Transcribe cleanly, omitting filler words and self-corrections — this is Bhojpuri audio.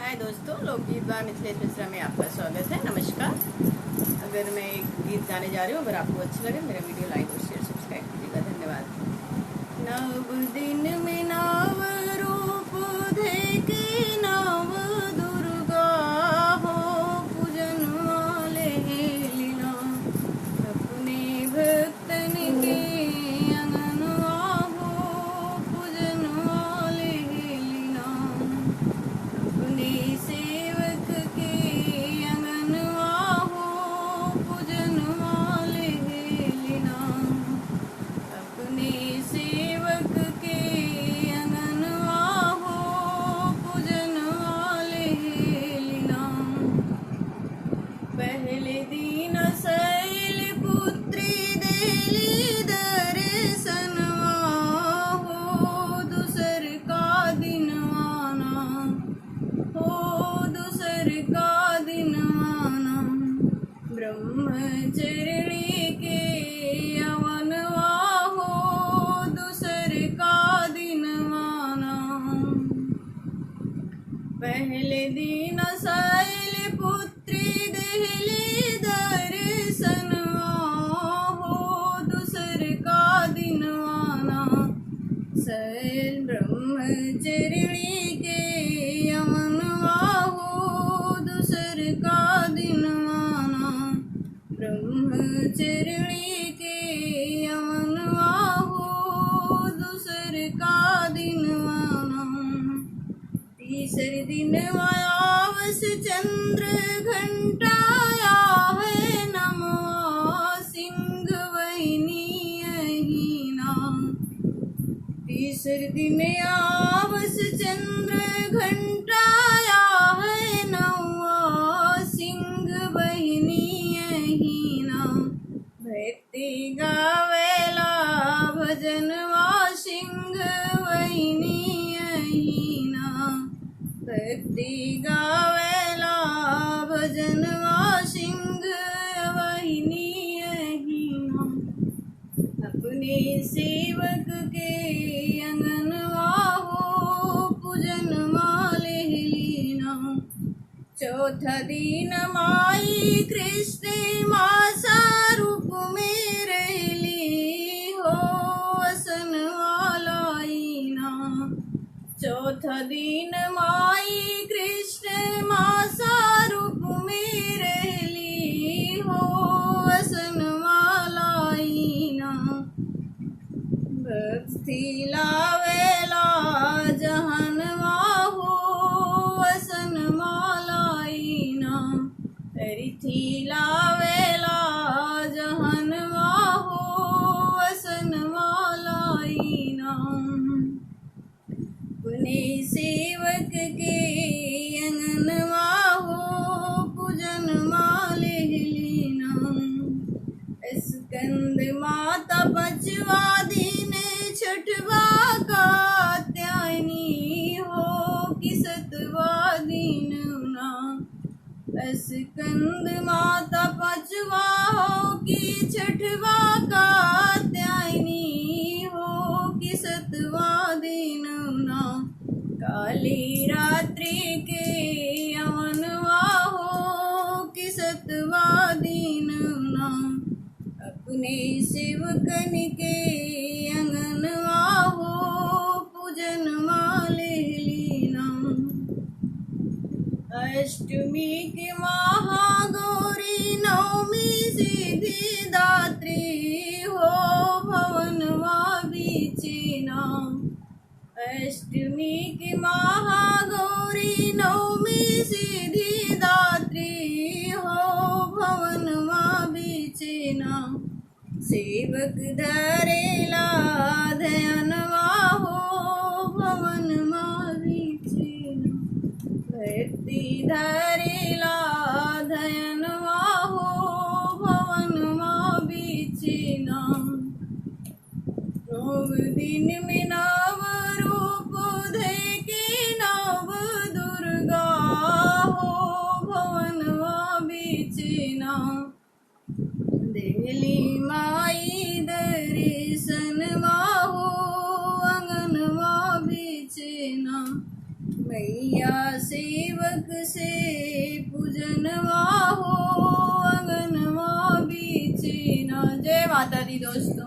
हाय दोस्तों, लोकगीत बार मिथिलेश मिश्रा में आपका स्वागत है। नमस्कार। अगर मैं एक गीत गाने जा रही हूँ, अगर आपको अच्छा लगे मेरा वीडियो लाइक और शेयर सब्सक्राइब कीजिएगा। धन्यवाद। नव दिन में नव रूप धैके नव दुर्गा हो पूजन वाले लीला अपने भक्तन के अंगनवा हो पूजन वाले लीला अपने सेवक के अंगनवा हो पूजन वाले लीला अपने सेवक के अंगनवा हो पूजन वाले लीला पहले दिन शैलपुत्री देली दर्शनवा हो दूसर का दिनवाना हो दूसर का दिनवाना ब्रह्मचरणी के यवनवा हो दूसर का दिनवाना पहले दिन शैलपुत्री देहली दर्शनवा हो दूसर का दिनवाना शैल ब्रह्मचरणी के यवनवा हो दूसर का दिनवाना ब्रह्मचरणी के यवनवा हो दूसर का दिनवाना तीसरे दिन आयावस चंद्र घंटाया है नमो सिंह वहिनी अहीना तीसरे दिन आवस चंद्र घंटाया है नमो सिंह वहिनी अहीना भक्ति गावेला भजनवा सिंह वहिनी अहीना भक्ति गावेला भजनवा सिंह वहिनी अहीना अपने सेवक के अंगनवा हो पूजन माले लीना चौथा दिन माई कृष्ण मासा रूप में रहली हो असन वालाईना चौथा दिन माई कृष्ण मासा रूप में रहली हो असन वालाईना भक्ति लावेला जहनवा हो वसन मालाईना हरिथी लावेला जहनवा हो वसन मालाईना अपने सेवक के अंगनवा हो पूजन माले लीना स्कंद माता पचवा दिन छठवा कात्यायनी हो किसतवा दिन ना स्कंद माता पचवा हो कि छठवा कात्यायनी हो किसतवा दिन ना काली रात्रि के यवनवा हो किसतवा दिन ना अपने सेवकन के अंगनवा हो पूजन माले लीना अष्टमी के महागौरी नवमी सिद्धि दात्री हो भवनवा बीचेना अष्टमी के महागौरी नवमी सिद्धि दात्री हो भवनवा बीचेना सेवक धरेला ध्यानवा हो भवनवा बीचेना भक्ति धरेला ध्यानवा हो भवनवा बीचेना नव दिन में नव रूप धैके नव दुर्गा हो भवनवा बीचेना देली माई दर्शनवा हो अंगनवा बीचेना मैं मैया सेवक से पूजनवा हो, अंगनवा बीचे ना। जय माता दी दोस्तों।